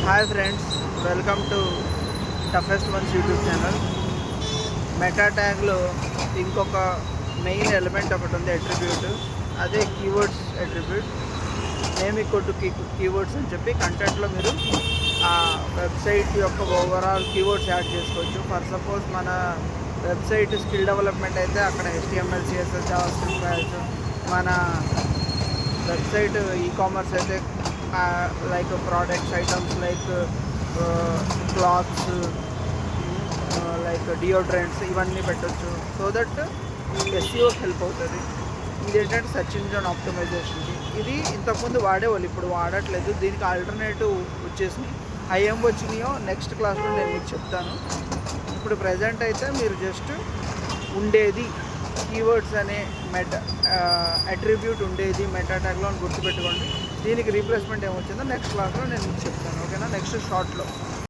Hi friends, welcome to toughest ones YouTube channel. Meta ట్యాగ్లో ఇంకొక main element ఒకటి ఉంది, అట్రిబ్యూట్. అదే keywords attribute. Name equal to keywords అని చెప్పి కంటెంట్లో మీరు ఆ వెబ్సైట్ యొక్క ఓవరాల్ కీవర్డ్స్ యాడ్ చేసుకోవచ్చు. ఫర్ సపోజ్ మన వెబ్సైట్ స్కిల్ డెవలప్మెంట్ అయితే అక్కడ HTML, CSS, జావాస్క్రిప్ట్ రాయొచ్చు. మన వెబ్సైట్ ఈ-కామర్స్ అయితే like products, items like clothes, like deodorants, ఇవన్నీ పెట్టచ్చు. సో దట్ SEOకి హెల్ప్ అవుతుంది. ఇది ఏంటంటే సెర్చ్ ఇంజిన్ ఆప్టిమైజేషన్కి. ఇది ఇంతకుముందు వాడేవాళ్ళు, ఇప్పుడు వాడట్లేదు. దీనికి ఆల్టర్నేటివ్ వచ్చేసి ఏం వచ్చినాయో నెక్స్ట్ క్లాస్లో నేను మీకు చెప్తాను. ఇప్పుడు ప్రజెంట్ అయితే మీరు జస్ట్ ఉండేది కీవర్డ్స్ అనే అట్రిబ్యూట్ ఉండేది మెటా ట్యాగ్లో అని గుర్తుపెట్టుకోండి. దీనికి రీప్లేస్మెంట్ ఏమొచ్చిందో నెక్స్ట్ క్లాస్లో నేను మీకు చెప్తాను. ఓకేనా? నెక్స్ట్ షార్ట్లో.